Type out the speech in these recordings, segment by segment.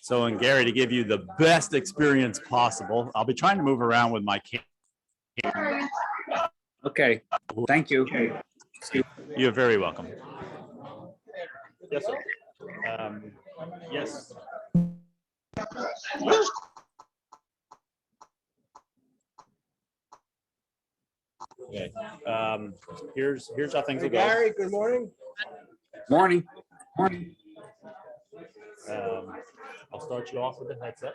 So, and Gary, to give you the best experience possible, I'll be trying to move around with my camera. Okay, thank you. You're very welcome. Yes, sir. Yes. Okay. Here's how things will go. Gary, good morning. Morning. Morning. I'll start you off with the headset,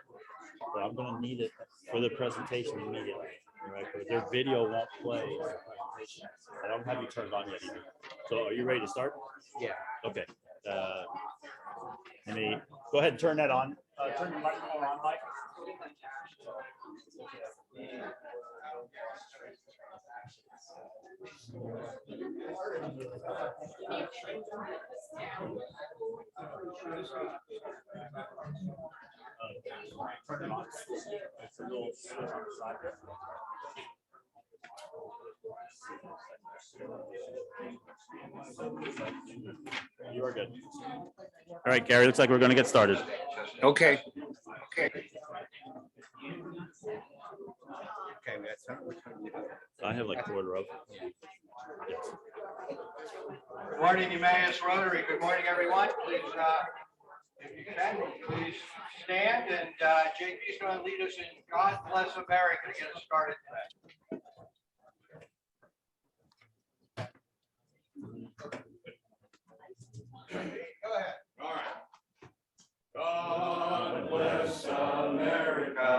but I'm going to need it for the presentation immediately. Right? Because their video won't play in the presentation. I don't have you turned on yet either. So are you ready to start? Yeah. Okay. Let me go ahead and turn that on. Turn your microphone on, Mike. Turn it on. It's a little switch on the side there. You are good. All right, Gary, looks like we're going to get started. Okay. Okay. I have like quarter of. Yes. Good morning, Emmaus Rotary. Good morning, everyone. Please, if you can, please stand, and JP is going to lead us in God Bless America to get us started today. Go ahead. All right. God bless America,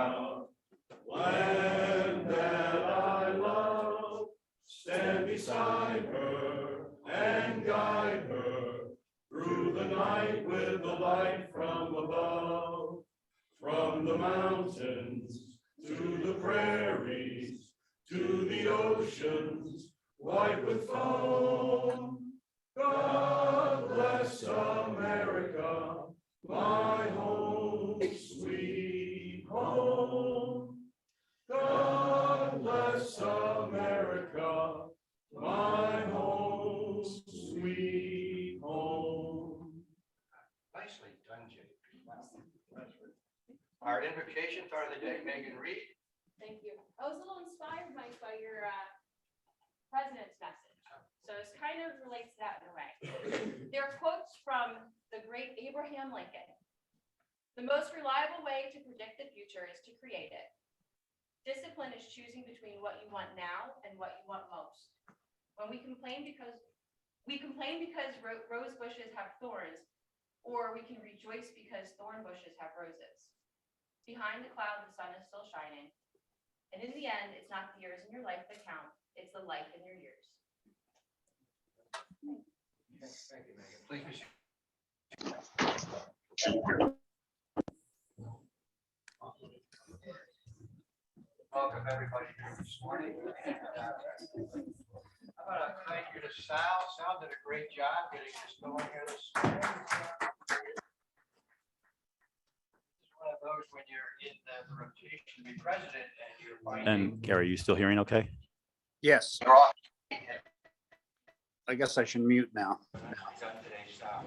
land that I love. Stand beside her and guide her through the night with the light from above. From the mountains to the prairies, to the oceans white with foam. God bless America, my home, sweet home. God bless America, my home, sweet home. Nicely done, JP. Our invocations are the day. Megan Reed. Thank you. I was a little inspired, Mike, by your president's message. So it kind of relates to that in a way. There are quotes from the great Abraham Lincoln. The most reliable way to predict the future is to create it. Discipline is choosing between what you want now and what you want most. When we complain because rose bushes have thorns, or we can rejoice because thorn bushes have roses. Behind the cloud, the sun is still shining. And in the end, it's not the years in your life that count, it's the life in your years. Thank you, Megan. Please be seated. Welcome everybody here this morning. I want to thank you to Sal. Sal did a great job getting us going here this morning. It's one of those when you're in the rotation to be president and you're finding. And Gary, you still hearing okay? Yes. I guess I should mute now. Done today's stuff.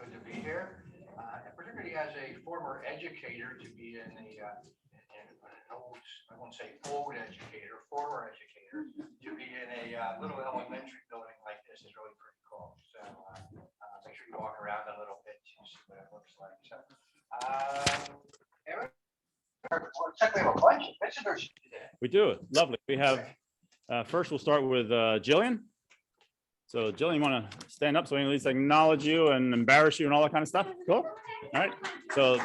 Good to be here. And particularly as a former educator, to be in the I won't say old educator, former educator, to be in a little elementary building like this is really pretty cool. So make sure you walk around a little bit to see what it looks like. So, Aaron, looks like we have a bunch of visitors today. We do. Lovely. We have, first we'll start with Jillian. So Jillian, you want to stand up so we can at least acknowledge you and embarrass you and all that kind of stuff? Cool. All right. So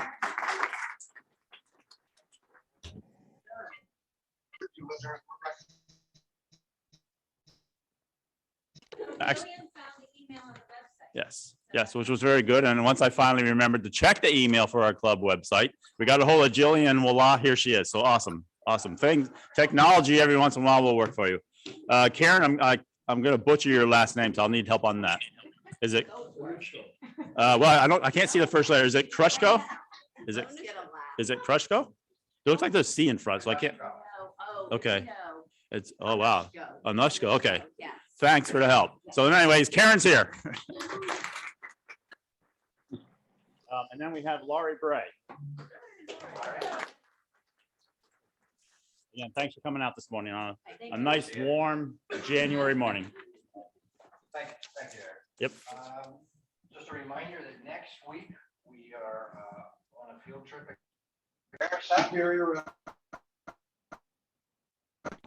actually, Jillian found the email Yes, yes, which was very good. And once I finally remembered to check the email for our club website, we got a hold of Jillian, and voila, here she is. So awesome, awesome. Things, technology every once in a while will work for you. Karen, I'm gonna butcher your last name, so I'll need help on that. Is it? Well, I can't see the first letter. Is it Krushko? Is it Krushko? It looks like there's a C in front, so I can't. Okay. It's, oh, wow. Anushka, okay. Thanks for the help. So anyways, Karen's here. And then we have Laurie Bray. Again, thanks for coming out this morning on a nice, warm January morning. Thank you, Eric. Yep. Just a reminder that next week we are on a field trip. Superior.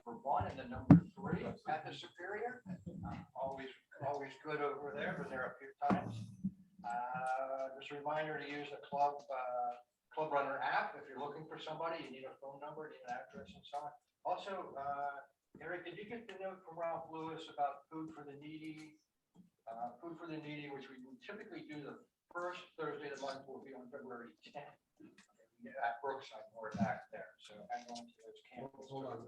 For one and the number 3 at the Superior. Always good over there. Been there a few times. Just a reminder to use the Club Runner app if you're looking for somebody. You need a phone number, need an address, and so on. Also, Eric, did you get the note from Ralph Lewis about Food for the Needy? Food for the Needy, which we typically do the first Thursday of the month, will be on February 10th at Brookside, North Act there. So hang on to those candles. Hold on.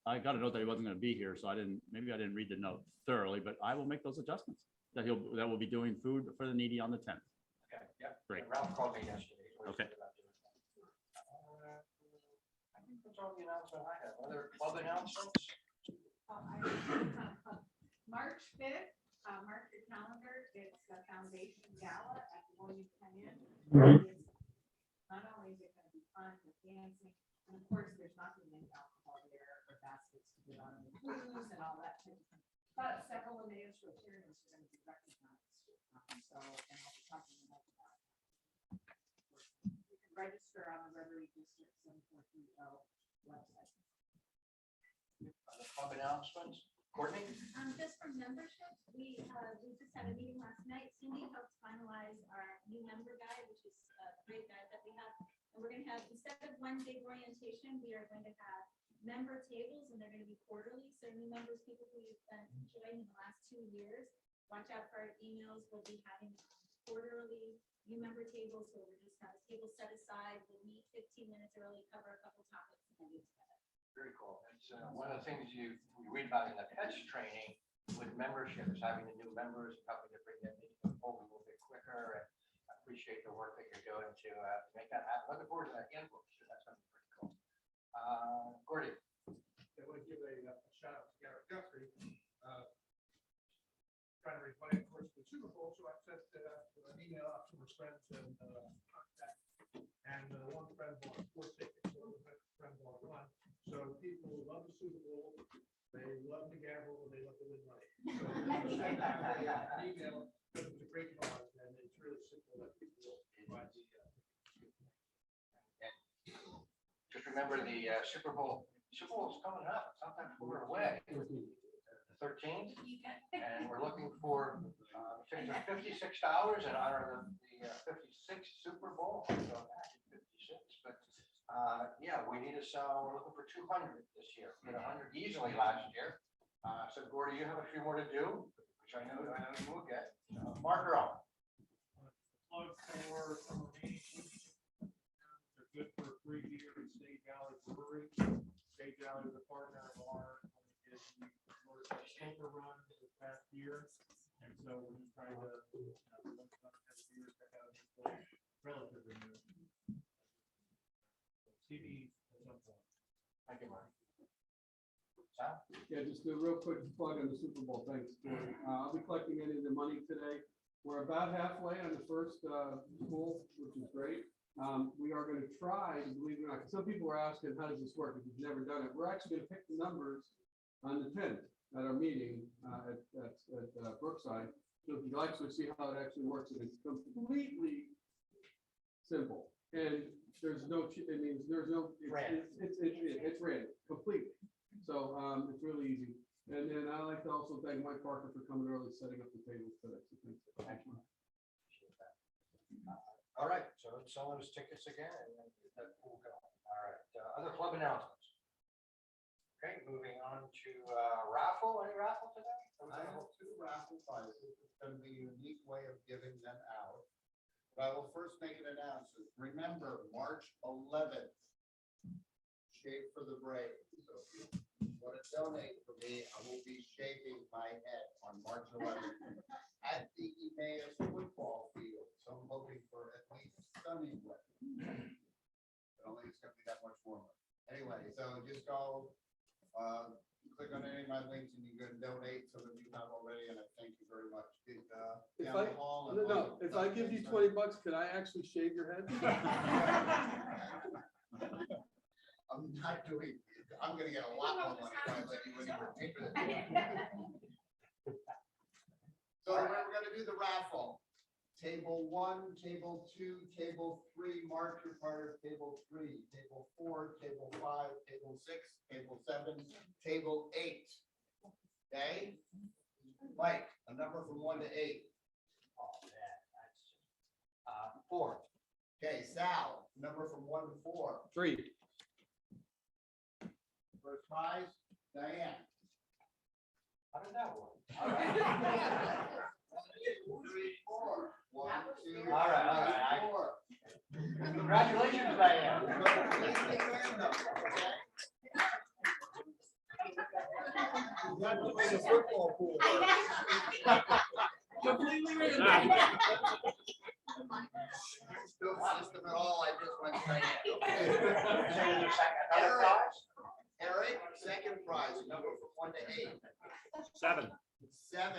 I got a note that he wasn't going to be here, so maybe I didn't read the note thoroughly, but I will make those adjustments. That will be doing Food for the Needy on the 10th. Okay, yeah. Great. Ralph called me yesterday. Okay. I think that's all the announcement I have. Other club announcements? March 5th, mark your calendar. It's the foundation gala at the William Penn. Not only is it going to be fun with dancing, and of course, there's not going to be alcohol there or baskets to put on the booze and all that. But several of the Rotarians are going to be recognized. So, and I'll be talking about that. You can register on the Rotary District 7430 website. Other club announcements? Courtney? Just for membership, we just had a meeting last night. Cindy helped finalize our new member guide, which is a great guide that we have. And we're going to have, instead of one big orientation, we are going to have member tables, and they're going to be quarterly. So new members, people who have been joined in the last 2 years, watch out for our emails. We'll be having quarterly new member tables where we're just have a table set aside. We'll meet 15 minutes early, cover a couple topics, and then do together. Very cool. It's one of the things you read about in the PETS training with membership is having the new members, helping to bring them into the fold a little bit quicker. And I appreciate the work that you're doing to make that happen. Looking forward to that handbook. So that's going to be pretty cool. Gordy. I want to give a shout out to Garrett Guthrie. Trying to replay, of course, the Super Bowl, so I sent an email out to his friends and contact. And one friend bought 4 tickets, so the friend bought 1. So people love the Super Bowl, they love to gamble, and they love to win money. So send out an email, because it's a great cause, and it's really simple that people provide the. Just remember the Super Bowl. Super Bowl is coming up. Sometimes we're away. The 13th, and we're looking for tickets are $56 in honor of the 56th Super Bowl. So 56, but yeah, we need to sell. We're looking for 200 this year. We did 100 easily last year. So Gordy, you have a few more to do, which I know you will get. Mark her up. Plug for summer meetings. They're good for a free beer at Stage Alley Brewery. Stage Alley is a partner of ours. Paper run this past year, and so we're just trying to relatively new CDs at some point. Thank you, Mark. Yeah, just a real quick plug on the Super Bowl. Thanks. I'll be collecting any of the money today. We're about halfway on the first pool, which is great. We are going to try, believe it or not, some people were asking, how does this work if you've never done it? We're actually going to pick the numbers on the 10th at our meeting at Brookside. So if you'd like to see how it actually works, and it's completely simple. And there's no, it's random completely. So it's really easy. And then I'd like to also thank Mike Parker for coming early, setting up the tables today. So thanks. All right, so let's sell those tickets again and then get that pool going. All right, other club announcements. Okay, moving on to raffle. Any raffle today? I have 2 raffle prizes. It's going to be a unique way of giving them out. But I will first make an announcement. Remember, March 11th, Shave for the Brave. So if you want to donate for me, I will be shaving my head on March 11th at the Emmaus football field. So I'm hoping for at least sunny weather. I don't think it's going to be that much warmer. Anyway, so just go, click on any of my links and you can donate. Some of you have already, and I thank you very much. If Down the hall and No, if I give you 20 bucks, could I actually shave your head? I'm not doing, I'm gonna get a lot more money if I let you in for cheaper than that. So we're gonna do the raffle. Table 1, table 2, table 3, mark your part of table 3, table 4, table 5, table 6, table 7, table 8. Okay? Mike, a number from 1 to 8. Oh, man, that's 4. Okay, Sal, number from 1 to 4. 3. First prize, Diane. How did that work? All right. 3, 4. 1, 2. All right. 4. Congratulations, Diane. Not the way the football pool works. Completely random. No system at all, I just went straight in. Another prize? Eric, second prize, number from 1 to 8. 7. 7.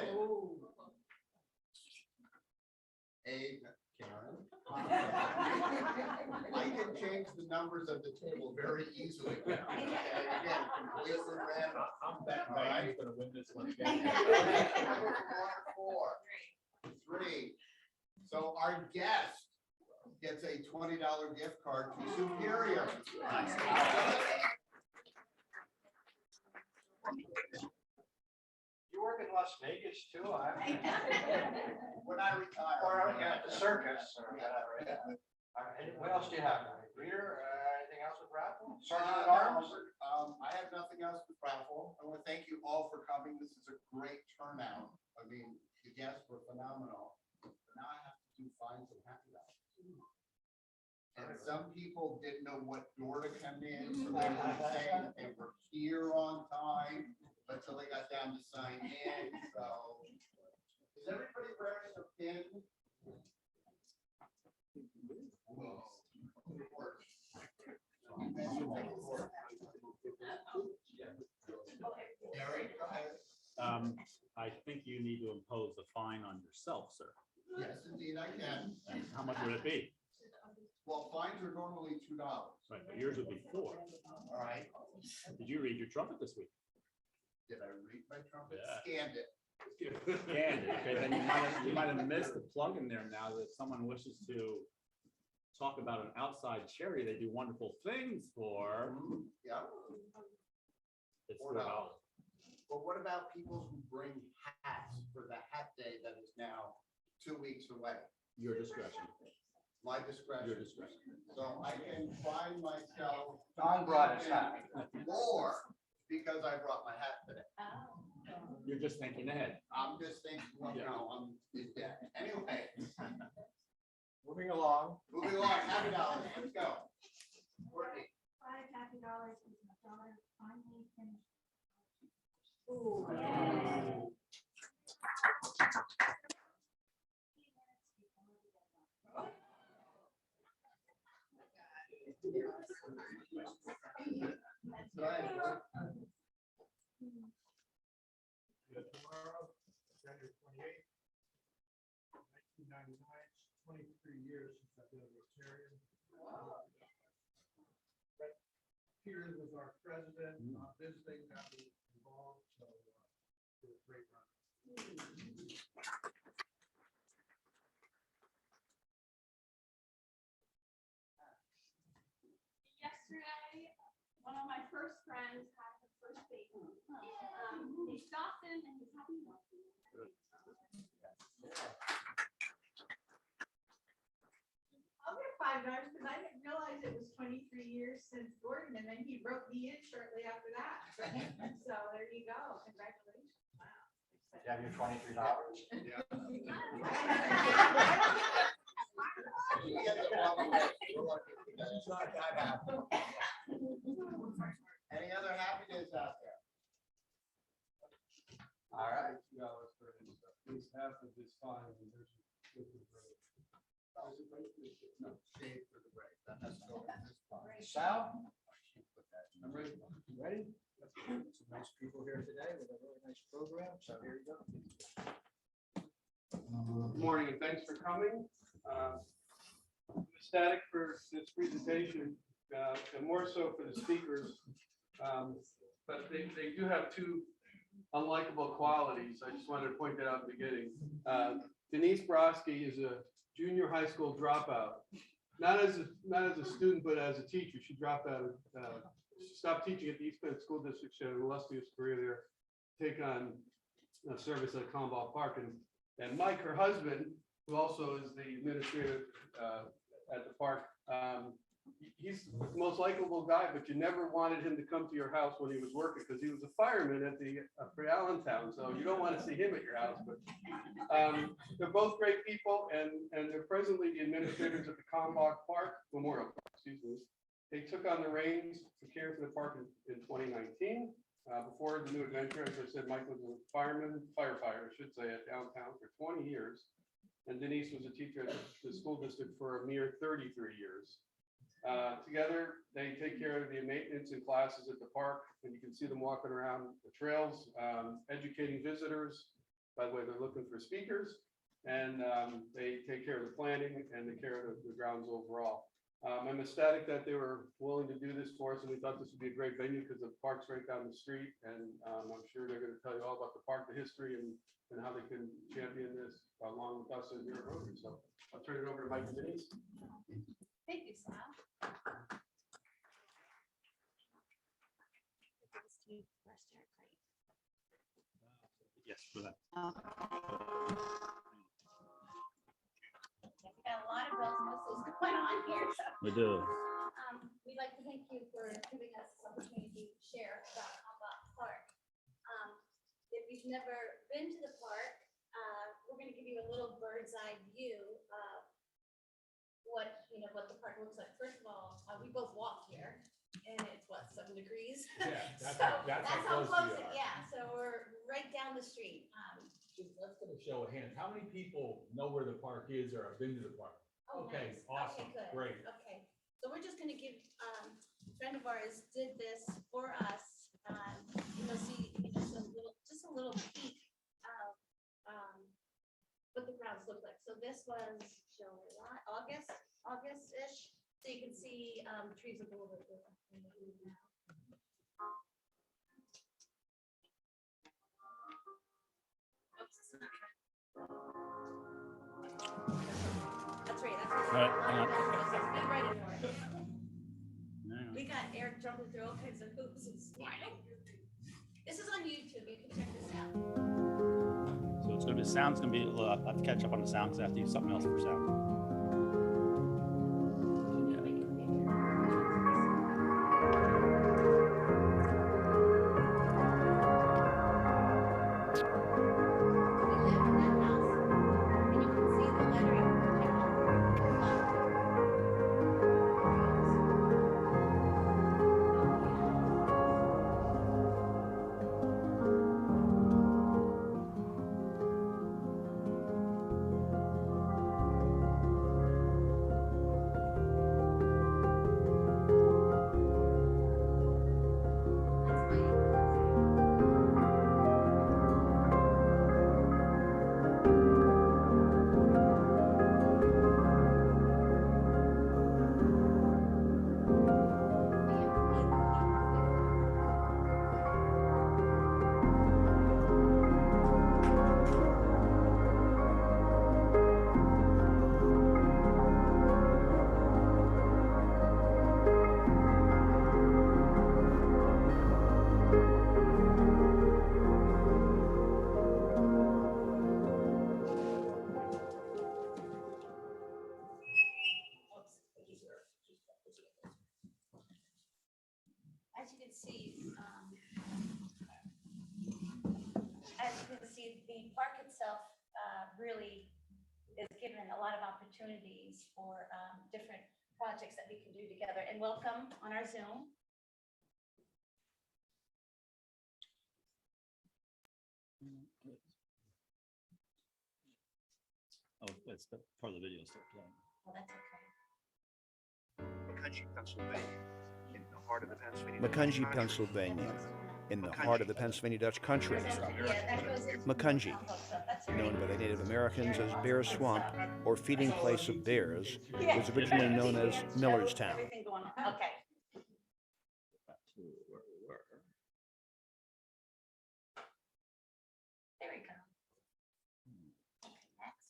8, Karen. I can change the numbers of the table very easily now. Okay, again, completely random. I'm betting All right. Diane's gonna win this one Okay, again. number from 1 to 4. 3. So our guest gets a $20 gift card to Superior. You work in Las Vegas too? When I retire. Or at the circus or whatever. Yeah. All right, what else do you have? Reader, anything else with raffle? Sergeant at Arms? I have nothing else with raffle. I want to thank you all for coming. This is a great turnout. I mean, the guests were phenomenal. But now I have to do fines and happy hours. And some people didn't know what door to come in, so they were saying that they were here on time until they got down to sign in. So, is everybody wearing a pin? Gary, go ahead. I think you need to impose a fine on yourself, sir. Yes, indeed, I can. And how much would it be? Well, fines are normally $2. Right, but yours would be 4. All right. Did you read your trumpet this week? Did I read my trumpet? Yeah. Scanned it. And, okay, then you might have missed the plug in there now that if someone wishes to talk about an outside charity they do wonderful things for. Yeah. It's $4. $4. But what about people who bring hats for the hat day that is now 2 weeks away? Your discretion. My discretion. Your discretion. So I can find myself. Don brought his hat. More because I brought my hat today. You're just thinking ahead. I'm just thinking, well, Yeah. no, I'm in debt. Anyway, Moving along. moving along, happy dollars, let's go. Courtney. $5 happy dollars is $1 finally finished. Go ahead. Tomorrow, January 28th, 1999, 23 years since I've been a Rotarian. Peter was our president, visiting, got me involved, so it was a great run. Yesterday, one of my first friends had his first baby. He's Dawson and he's happy. I'll get $5 because I didn't realize it was 23 years years since Gordon, and then he wrote me in shortly after that. So there you go. Congratulations. Wow. You have your $23. We get the problem, we're lucky. It's not that happy. Any other happy days out there? All right. $2 for it. At least half of this time, and there's. No, shade for the break. That has to go in this part. Sal? I'm ready. You ready? Some nice people here today with a really nice program, so here you go. Good morning, and thanks for coming. I'm ecstatic for this presentation, and more so for the speakers. But they do have two unlikable qualities. I just wanted to point that out in the beginning. Denise Brosky is a junior high school dropout, not as a student, but as a teacher. She dropped out of, she stopped teaching at the East Bend School District. She had an illustrious career there, take on service at Kalmbach Park. And Mike, her husband, who also is the administrator at the park, he's the most likable guy, but you never wanted him to come to your house when he was working because he was a fireman at the for Allentown. So you don't want to see him at your house. But they're both great people, and they're presently the administrators at the Kalmbach Park Memorial Park. Excuse me. They took on the reins to care for the park in 2019. Before the new adventure, as I said, Mike was a firefighter, I should say, at downtown for 20 years. And Denise was a teacher at the school district for a mere 33 years. Together, they take care of the maintenance and classes at the park, and you can see them walking around the trails, educating visitors. By the way, they're looking for speakers, and they take care of the planning and the care of the grounds overall. I'm ecstatic that they were willing to do this for us, and we thought this would be a great venue because the park's right down the street, and I'm sure they're going to tell you all about the park, the history, and how they can champion this along with us as your Rotary. So I'll turn it over to Mike and Denise. Thank you, Sal. Yes, for that. We got a lot of bells and whistles going on here, so. We do. We'd like to thank you for giving us this opportunity to share about Kalmbach Park. If you've never been to the park, we're going to give you a little bird's eye view of what the park looks like. First of all, we both walk here, and it's what, 7 degrees? Yeah, So that's that's how how close close we it, are. yeah, so we're right down the street. Let's get a show of hands. How many people know where the park is or have been to the park? Oh, Okay, nice. awesome, Okay, good. great. Okay, so we're just gonna give, a friend of ours did this for us. You'll see just a little peek of, what the grounds look like. So this was July, August-ish. So you can see, trees are a little bit different than they do now. Oops, it's not right. That's right, that's right. All right, hang on. Be ready for it. Hang on. We got Eric jumping through all kinds of hoops and smiling. This is on YouTube, you can check this out. So it's gonna be, sound's gonna be, I have to catch up on the sound because I have to use something else for sound. We live in that house, and you can see the lettering protection. see, as you can see, the park itself really is given a lot of opportunities for different projects that we can do together. And welcome on our Zoom. Oh, that's the part of the video still playing. Well, that's okay. Macungie, Pennsylvania, in the heart of the Pennsylvania. Macungie, Pennsylvania, in the heart of the Pennsylvania Dutch country. Yeah, that goes into Macungie, the stuff. That's all known right. by the Native Americans as Bear Swamp or feeding place of bears, Yeah. was originally known as Millerstown. Everything going on. Okay. Back to where we were. There we go. Okay, next.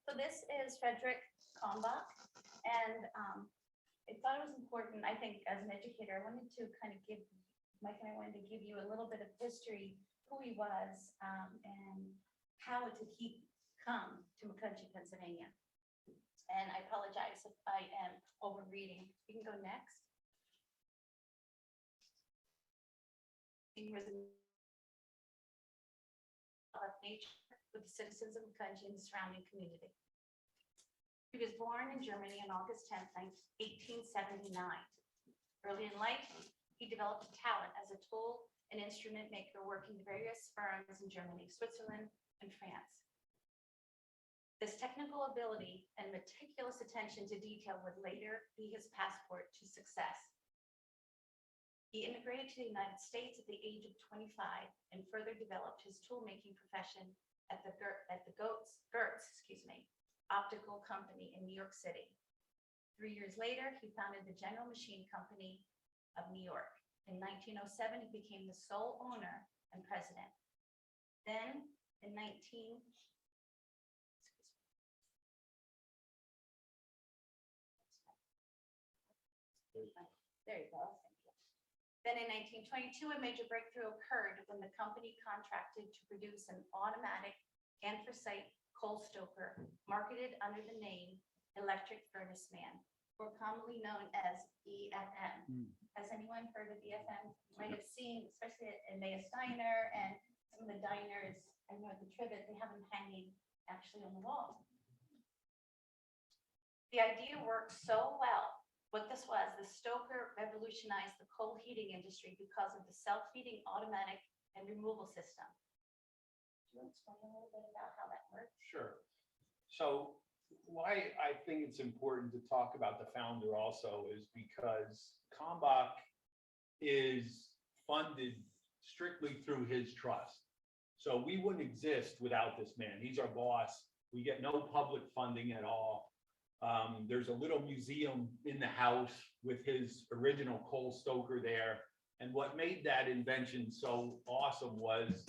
So this is Frederick Kalmbach, and I thought it was important, I think, as an educator, I wanted to kind of give, Mike and I wanted to give you a little bit of history, who he was, and how did he come to Macungie, Pennsylvania. And I apologize if I am overreading. You can go next. He was of nature with the citizens of Macungie and the surrounding community. He was born in Germany on August 10th, 1879. Early in life, he developed a talent as a tool and instrument maker working with various firms in Germany, Switzerland, and France. This technical ability and meticulous attention to detail would later be his passport to success. He immigrated to the United States at the age of 25 and further developed his tool-making profession at the Gertz, optical company in New York City. 3 years later, he founded the General Machine Company of New York. In 1907, he became the sole owner and president. Then, in There you go, thank you. Then in 1922, a major breakthrough occurred when the company contracted to produce an automatic anthracite coal stoker marketed under the name Electric Furnace Man, or commonly known as EFM. Has anyone heard of EFM? You might have seen, especially in May's Diner and some of the diners, I know at the Trivet, they have them hanging actually on the wall. The idea worked so well. What this was, the stoker revolutionized the coal heating industry because of the self-heating automatic and removal system. Do you explain a little bit about how that works? Sure. So why I think it's important to talk about the founder also is because Kalmbach is funded strictly through his trust. So we wouldn't exist without this man. He's our boss. We get no public funding at all. There's a little museum in the house with his original coal stoker there. And what made that invention so awesome was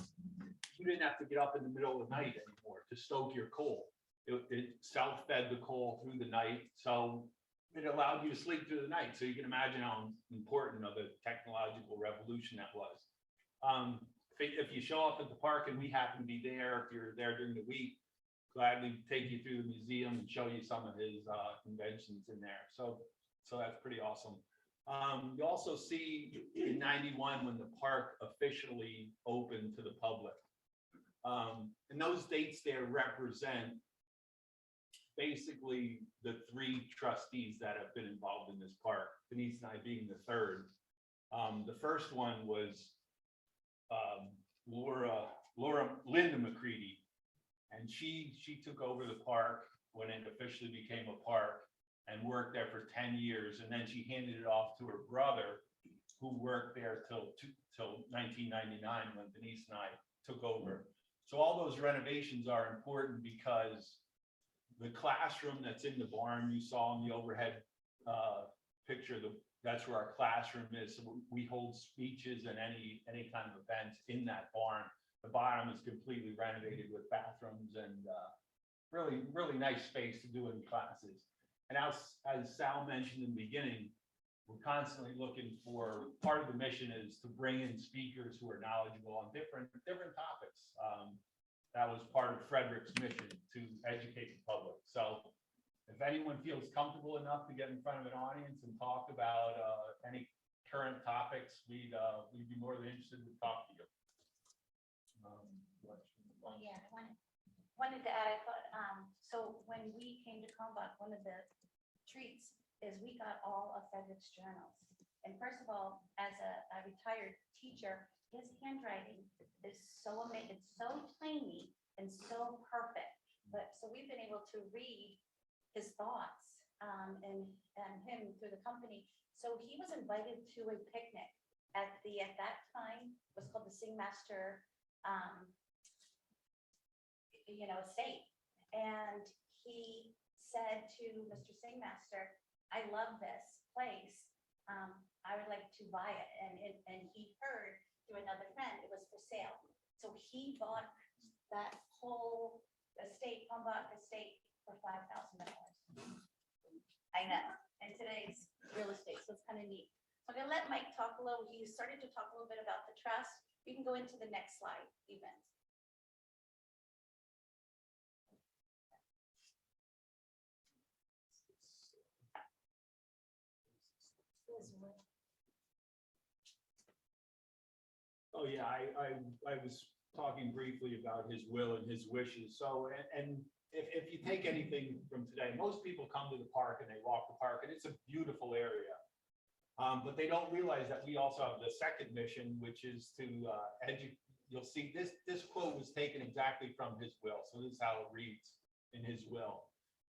you didn't have to get up in the middle of the night anymore to stoke your coal. It self-fed the coal through the night. So it allowed you to sleep through the night. So you can imagine how important of a technological revolution that was. If you show up at the park and we happen to be there, if you're there during the week, gladly take you through the museum and show you some of his inventions in there. So that's pretty awesome. You also see in 91 when the park officially opened to the public. And those dates there represent basically the 3 trustees that have been involved in this park, Denise and I being the third. The first one was Linda McCready, and she took over the park when it officially became a park and worked there for 10 years. And then she handed it off to her brother, who worked there till 1999 when Denise and I took over. So all those renovations are important because the classroom that's in the barn you saw in the overhead picture, that's where our classroom is. So we hold speeches and any kind of events in that barn. The bottom is completely renovated with bathrooms and really nice space to do in classes. And as Sal mentioned in the beginning, we're constantly looking for, part of the mission is to bring in speakers who are knowledgeable on different topics. That was part of Frederick's mission, to educate the public. So if anyone feels comfortable enough to get in front of an audience and talk about any current topics, we'd be more than interested to talk to you. Yeah, I wanted to add, I thought, so when we came to Kalmbach, one of the treats is we got all of Frederick's journals. And first of all, as a retired teacher, his handwriting is so amazing, it's so tiny and so perfect. But so we've been able to read his thoughts and him through the company. So he was invited to a picnic at that time was called the Singmaster estate. And he said to Mr. Singmaster, I love this place. I would like to buy it. And he heard through another friend it was for sale. So he bought that whole estate, Kalmbach Estate, for $5,000. I know, in today's real estate, so it's kind of neat. So I'm gonna let Mike talk a little. He started to talk a little bit about the trust. You can go into the next slide, events. Oh, yeah, I was talking briefly about his will and his wishes. So, and if you take anything from today, most people come to the park and they walk the park, and it's a beautiful area. But they don't realize that we also have the second mission, which is to educate. You'll see this quote was taken exactly from his will. So this is how it reads in his will.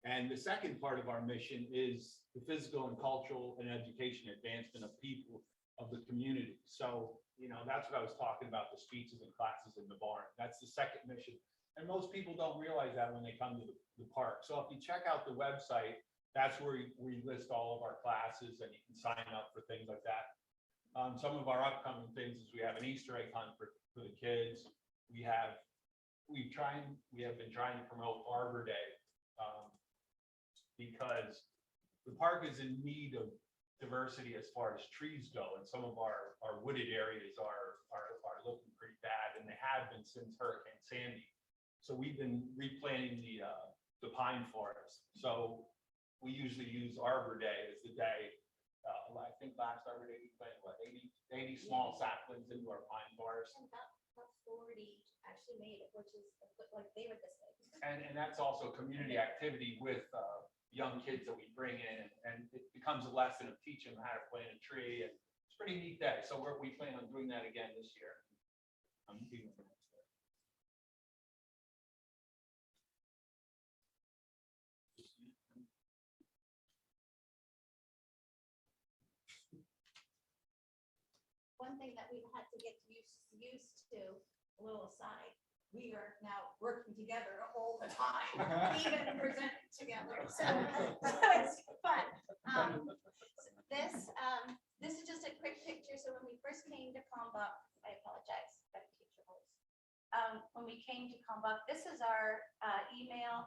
And the second part of our mission is the physical and cultural and education advancement of people of the community. So, that's what I was talking about, the speeches and classes in the barn. That's the second mission. And most people don't realize that when they come to the park. So if you check out the website, that's where we list all of our classes, and you can sign up for things like that. Some of our upcoming things is we have an Easter egg hunt for the kids. We have been trying to promote Arbor Day because the park is in need of diversity as far as trees go, and some of our wooded areas are looking pretty bad, and they have been since Hurricane Sandy. So we've been replanting the pine forest. So we usually use Arbor Day as the day. I think last Arbor Day we planted 80 small saplings into our pine forest. And about 40 actually made it, which is like they were this big. And that's also community activity with young kids that we bring in, and it becomes a lesson of teaching them how to plant a tree. And it's a pretty neat day. So we plan on doing that again this year. One thing that we've had to get used to, a little aside, we are now working together all the time, even presenting together. So it's fun. This is just a quick picture. So when we first came to Kalmbach, I apologize, I have teacher voice. When we came to Kalmbach, this is our email.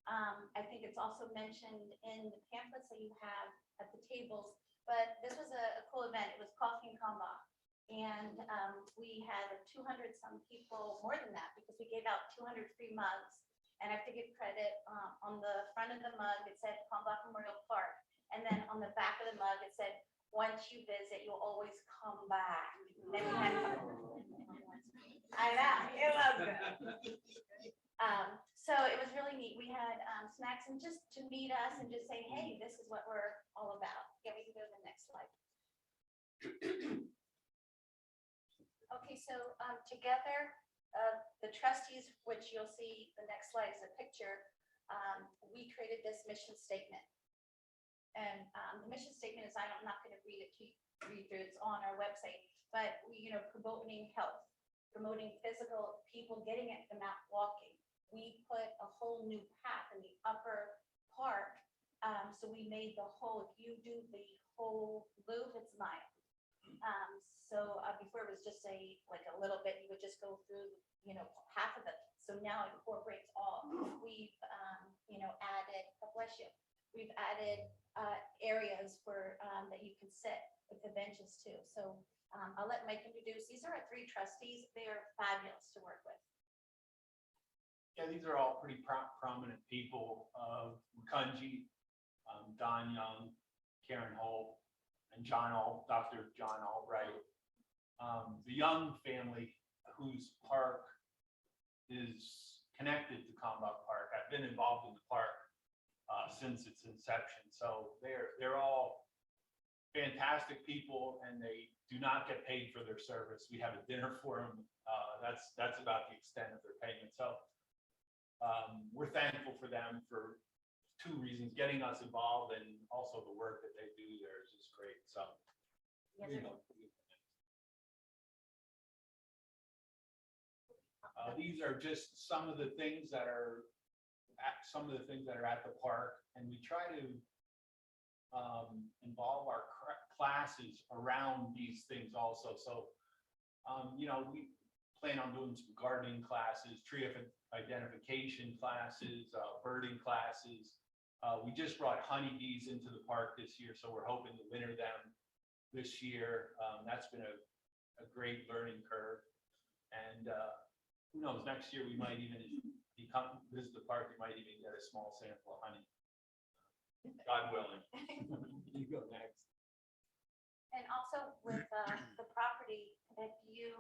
I think it's also mentioned in the pamphlets that you have at the tables. But this was a cool event. It was Coffee in Kalmbach. And we had 200 some people, more than that, because we gave out 200 free mugs. And I have to give credit, on the front of the mug, it said Kalmbach Memorial Park. And then on the back of the mug, it said, once you visit, you'll always come back. And we had, I know, it was good. So it was really neat. We had snacks and just to meet us and just say, hey, this is what we're all about. Yeah, we can go to the next slide. Okay, so together, the trustees, which you'll see the next slide is a picture, we created this mission statement. And the mission statement is, I'm not going to read it to you, it's on our website, but we, promoting health, promoting physical, people getting them out walking. We put a whole new path in the upper park. So we made the whole, if you do the whole loop, it's a mile. So before it was just a little bit, you would just go through, half of it. So now it incorporates all. We've, added, God bless you. We've added areas for that you can sit with the benches too. So I'll let Mike introduce. These are our 3 trustees. They are fabulous to work with. Yeah, these are all pretty prominent people. Macungie, Don Young, Karen Holt, and Dr. John Albright. The Young family whose park is connected to Kalmbach Park. I've been involved in the park since its inception. So they're all fantastic people, and they do not get paid for their service. We have a dinner for them. That's about the extent of their payment. So we're thankful for them for two reasons: getting us involved, and also the work that they do there is just great. So. Yes, you sir. know, these are just some of the things that are at the park, and we try to involve our classes around these things also. So, we plan on doing some gardening classes, tree identification classes, birding classes. We just brought honeybees into the park this year, so we're hoping to winter them this year. That's been a great learning curve. And who knows, next year we might even, if you come visit the park, you might even get a small sample of honey. God willing. You go next. And also with the property, if you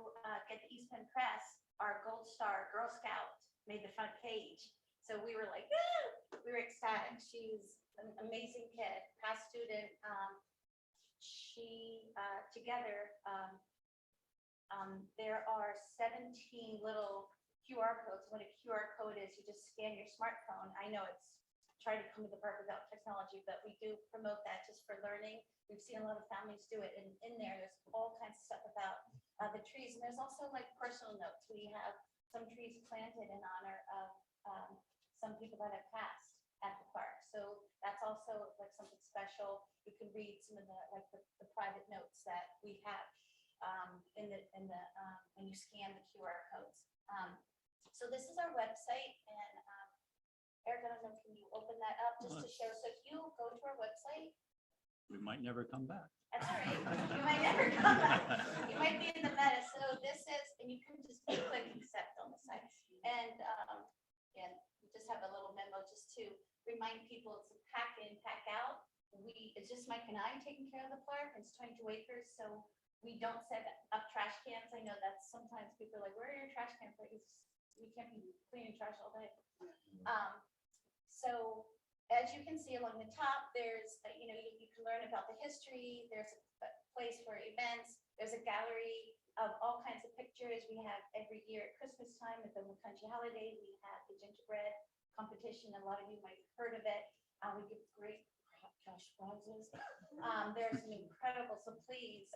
get the Eastman Press, our Gold Star Girl Scout made the front page. So we were like, "Woo!" We were ecstatic. She's an amazing kid, past student. She together, there are 17 little QR codes. What a QR code is, you just scan your smartphone. I know it's trying to come to the park without technology, but we do promote that just for learning. We've seen a lot of families do it, and in there's all kinds of stuff about the trees. And there's also like personal notes. We have some trees planted in honor of some people that have passed at the park. So that's also like something special. You can read some of the private notes that we have when you scan the QR codes. So this is our website, and Eric, I don't know, can you open that up just to show? So if you go to our website, We might never come back. that's all right. You might never come back. You might be in the meta. So this is, and you can just click accept on the site. And again, we just have a little memo just to remind people it's a pack in, pack out. It's just Mike and I taking care of the park. It's 22 acres, so we don't set up trash cans. I know that sometimes people are like, where are your trash cans? Like, we can't be cleaning trash all day. So as you can see along the top, there's, you can learn about the history. There's a place for events. There's a gallery of all kinds of pictures. We have every year at Christmas time at the Macungie holiday, we have the Gingerbread Competition. A lot of you might have heard of it. We give great cash prizes. There's an incredible, so please,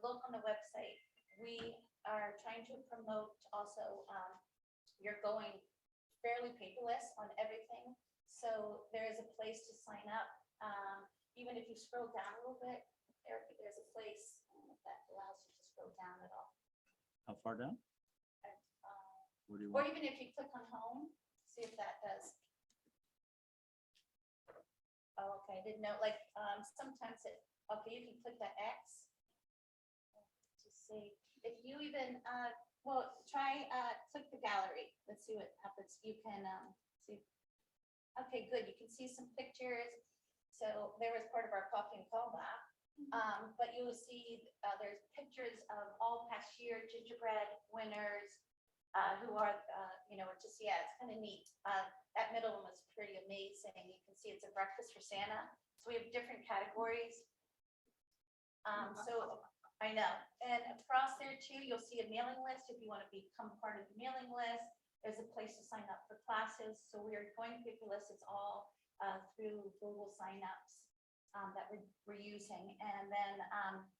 look on the website. We are trying to promote also, you're going fairly paperless on everything. So there is a place to sign up. Even if you scroll down a little bit, there's a place that allows you to scroll down at all. How far down? And, What do you or want? even if you click on home, see if that does. Oh, okay, I didn't know, sometimes okay, you can click that X to see. If you even, try, click the gallery. Let's see what happens. You can see. Okay, good. You can see some pictures. So there was part of our coffee and callback. But you will see there's pictures of all past year gingerbread winners who are, it's kind of neat. That middle one was pretty amazing. You can see it's a breakfast for Santa. So we have different categories. So I know. And across there too, you'll see a mailing list. If you want to become part of the mailing list, there's a place to sign up for classes. So we are going paperless. It's all through Google signups that we're using. And then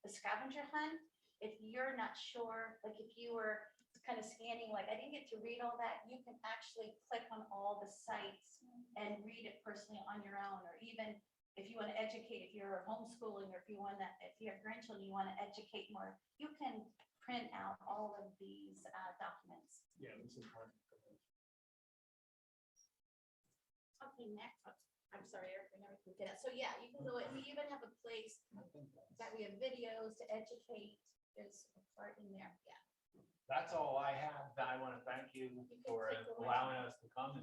the scavenger hunt, if you're not sure, like if you were kind of scanning, like I didn't get to read all that, you can actually click on all the sites and read it personally on your own. Or even if you want to educate, if you're homeschooling, or if you have grandchildren, you want to educate more, you can print out all of these documents. Yeah, this is important. Okay, next. I'm sorry, Eric, I never did that. So yeah, you can go, we even have a place that we have videos to educate. There's a part in there, yeah. That's all I have. I want to thank you can for click the allowing us to come.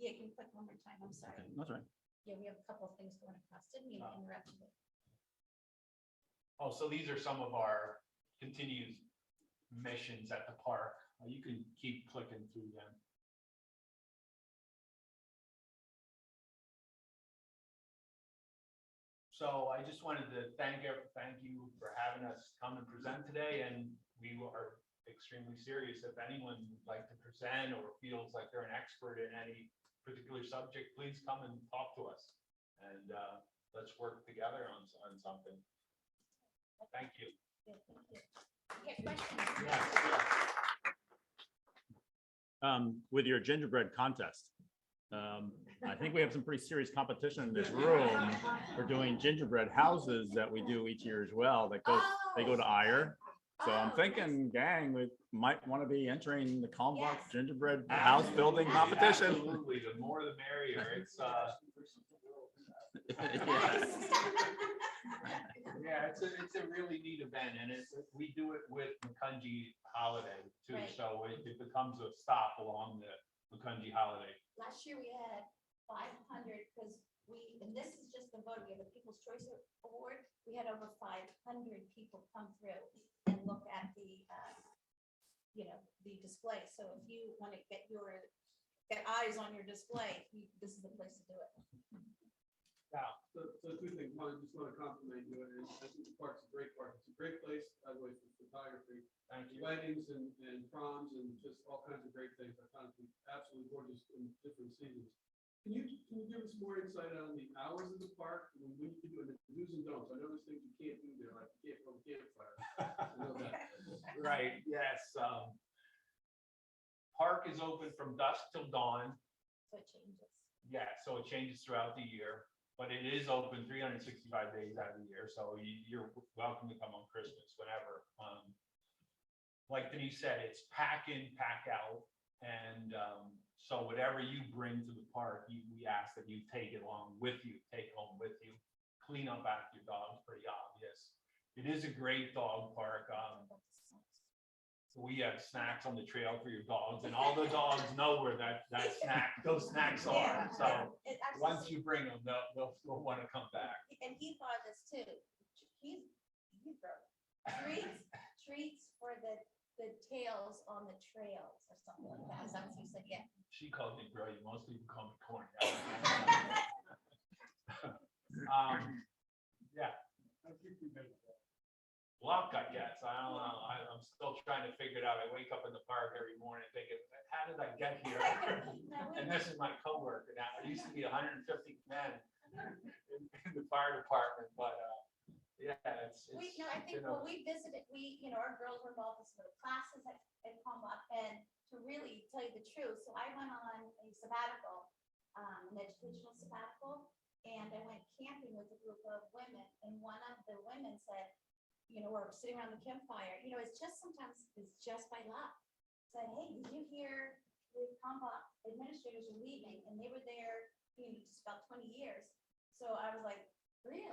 Yeah, you can click one more time, I'm sorry. That's right. Yeah, we have a couple of things going across. Didn't mean to interrupt you. Oh, so these are some of our continued missions at the park. You can keep clicking through them. So I just wanted to thank you for having us come and present today, and we are extremely serious. If anyone would like to present or feels like they're an expert in any particular subject, please come and talk to us, and let's work together on something. Thank you. Yes. With your gingerbread contest, I think we have some pretty serious competition in this room. We're doing gingerbread houses that we do each year as well. They go to Ire. So I'm thinking, gang, we might want to be entering the Kalmbach gingerbread house building competition. Absolutely, the more the merrier. It's yeah, it's a really neat event, and we do it with Macungie holiday too, Right. so it becomes a stop along the Macungie holiday. Last year we had 500 because and this is just the vote, we have the People's Choice Award. We had over 500 people come through and look at the, the display. So if you want to get eyes on your display, this is the place to do it. Yeah. So two things. One, I just want to compliment you, and I think the park's a great park. It's a great place, by the way, for photography. Thank you. Weddings and proms and just all kinds of great things. I found it to be absolutely gorgeous in different seasons. Can you give us more insight on the hours of the park and when you can do it, the do's and don'ts? I know there's things you can't do there, like you can't go campfire. I know that. Right, yes. Park is open from dusk till dawn. So it changes. Yeah, so it changes throughout the year, but it is open 365 days out of the year. So you're welcome to come on Christmas, whenever. Like Denise said, it's pack in, pack out. And so whatever you bring to the park, we ask that you take it along with you, take it home with you. Clean up after your dog, pretty obvious. It is a great dog park. We have snacks on the trail for your dogs, and all the dogs know where those snacks are. So once you bring them, they'll want to come back. And he thought of this too. He wrote treats for the tails on the trails or something like that. Is that what you said? Yeah. She called me brilliant. Most people call me corny. Yeah. Luck, I guess. I don't know. I'm still trying to figure it out. I wake up in the park every morning thinking, how did I get here? And this is my coworker now. It used to be 150 men in the fire department, but yeah, I think when we visited, our girls were involved in some of the classes at Kalmbach, and to really tell you the truth, so I went on a sabbatical, an educational sabbatical, and I went camping with a group of women, and one of the women said, we're sitting around the campfire, it's sometimes just by luck. Said, hey, did you hear the Kalmbach administrators are leaving, and they were there, just about 20 years. So I was like, really?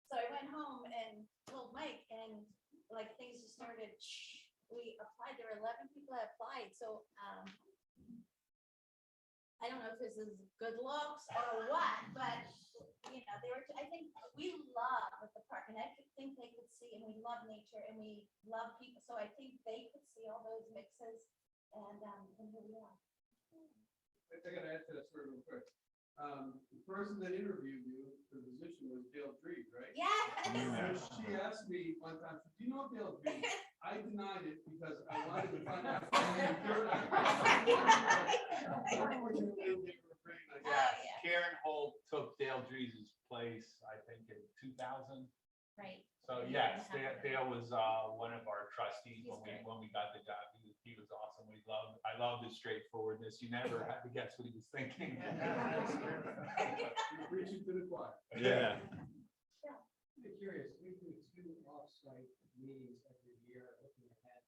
So I went home and told Mike, and things just started. We applied. There were 11 people that applied. So I don't know if this is good looks or what, but they were. I think we love at the park, and I think they could see, and we love nature, and we love people. So I think they could see all those mixes, and here we are. I gotta add to that story real quick. The person that interviewed you for the position was Dale Dreed, right? Yeah. So she asked me one time, do you know Dale Dreed? I denied it because I wanted to find out. Yeah, Karen Holt took Dale Drees' place, I think, in 2000. Right. So yes, Dale was one of our trustees when we got the job. He was awesome. I loved his straightforwardness. You never had to guess what he was thinking. Preaching to the choir. Yeah. I'm curious, we do two off-site meetings every year looking ahead.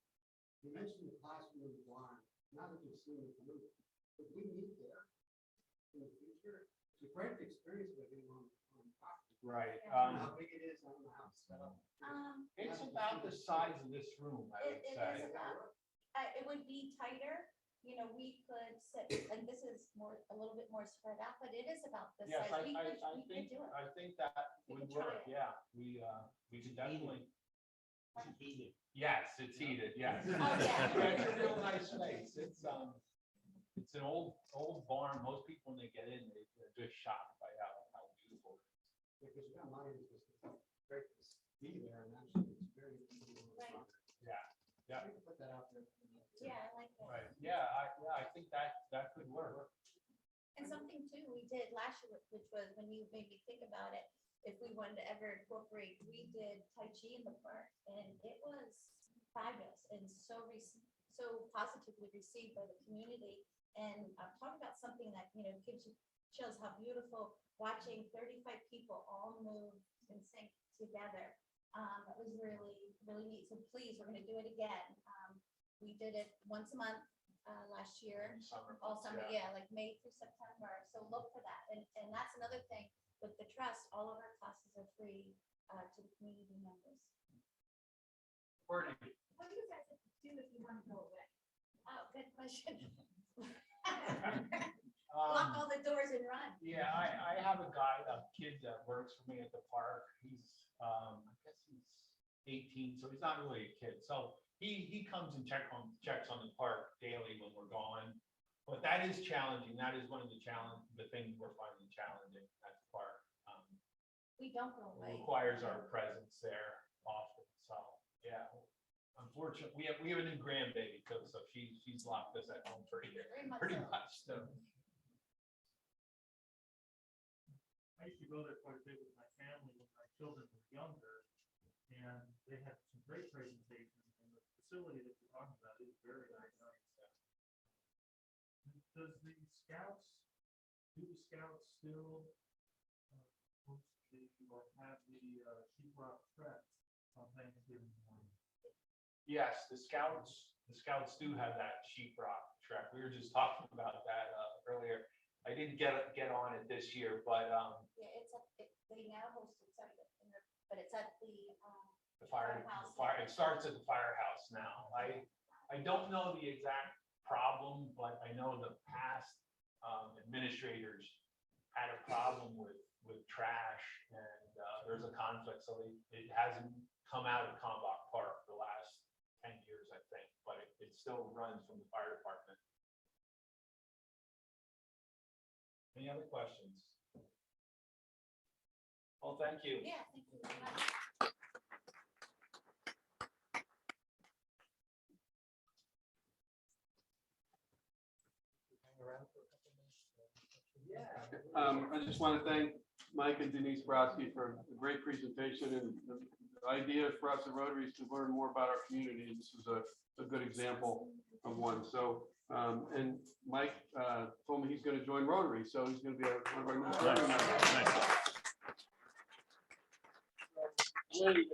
You mentioned the classroom line, not that you've seen it move, but we meet there in the future. It's a great experience with him on property. Right. How big it is, I don't know how it's set up. It's about the size of this room, I would It say. is about, it would be tighter, we could sit, and this is more, a little bit more spread out, but it is about this Yes, size. We I could think, do it. I think that We would could try work, it. yeah, we could definitely. Yes, it's heated, yes. Oh, yeah. It's a real nice space, it's an old barn, most people when they get in, they're just shocked by how beautiful it is. Because we got money, it's great to be there and actually it's very. Right. Yeah, We can put that out there. Yeah, I like that. right, yeah, I think that could work. And something too, we did last year, which was when you made me think about it, if we wanted to ever incorporate, we did Tai Chi in the park and it was fabulous and so positively received by the community. And I'm talking about something that, you know, gives you chills how beautiful watching 35 people all move and sync together. It was really, really neat. So please, we're gonna do it again. We did it once a month last year. All summer, yeah, like May through September. So look for that. And that's another thing with the trust, all of our classes are free to the community members. Where do you? What do you guys do if you want to go away? Oh, good question. Lock all the doors and run. Yeah, I have a kid that works for me at the park. He's, I guess he's 18, so he's not really a kid. So he comes and checks on the park daily when we're gone. But that is challenging. That is one of the things we're finding challenging at the park. We don't go It away. requires our presence there often. So yeah, unfortunately, we have a new grandbaby too, so she's locked us at home pretty Very much pretty so. much. So. I used to go there quite a bit with my family when my children were younger, and they had some great presentations, and the facility that you're talking about is very, very nice. Does the scouts, do the scouts still host or have the sheetrock trek on Thanksgiving morning? Yes, the scouts do have that sheetrock trek. We were just talking about that earlier. I didn't get on it this year, but Yeah, they now host it, sorry, but it's at the the fire, it starts at the firehouse now. I don't know the exact problem, but I know the past administrators had a problem with trash, and there's a conflict, so it hasn't come out of Kalmbach Park the last 10 years, I think, but it still runs from the fire department. Any other questions? Well, thank you. Yeah, thank you very much. I just want to thank Mike and Denise Brosky for a great presentation, and the idea for us at Rotary is to learn more about our community. This is a good example of one. So, and Mike told me he's going to join Rotary, so he's going to be one of our new Rotary members. Wait,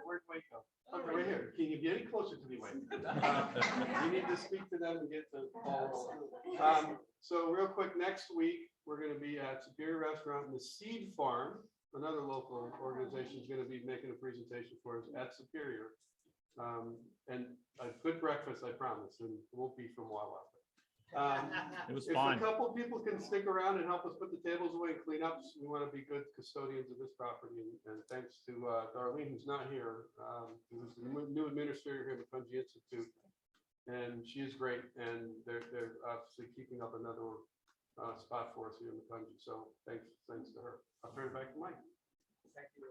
where'd Wade go? Okay, right here. Can you get any closer to me, Wade? You need to speak to them and get the ball rolling. So real quick, next week, we're going to be at Superior Restaurant in the Seed Farm. Another local organization is going to be making a presentation for us at Superior. And a good breakfast, I promise, and it won't be from Wawa. It was If fun. a couple people can stick around and help us put the tables away and clean up, we want to be good custodians of this property. And thanks to Darlene, who's not here, who's the new administrator here at Macungie Institute. And she is great, and they're obviously keeping up another spot for us here in Macungie. So thanks to her. I'll turn it back to Mike. Thank you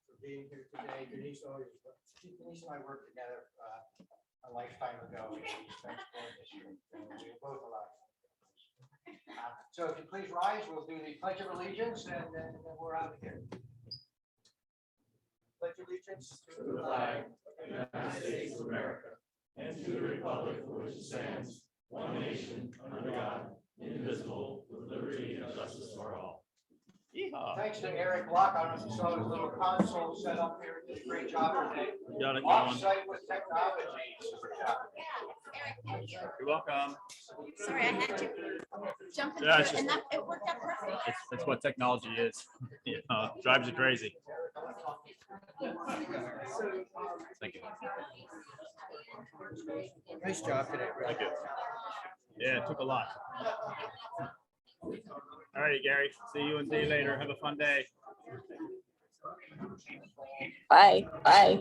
for being here today. Denise and I worked together a lifetime ago. We spent 4 districts, and we were both alive. So if you please rise, we'll do the Pledge of Allegiance, and then we're out of here. Pledge allegiance to the flag of the United States of America and to the republic for which it stands, one nation, under God, indivisible, with liberty and justice for all. Thanks to Eric Block, I don't know if you saw his little console set up here. He did a great job today. Got it going. Off-site with technology. Super job. Yeah, Eric, thank you. You're welcome. Sorry, I had to jump into Yeah, it's it, and it worked out perfect. It's what technology is. Drives you crazy. Thank you. Nice job today. Thank you. Yeah, it took a lot. All righty, Gary. See you and see you later. Have a fun day. Bye.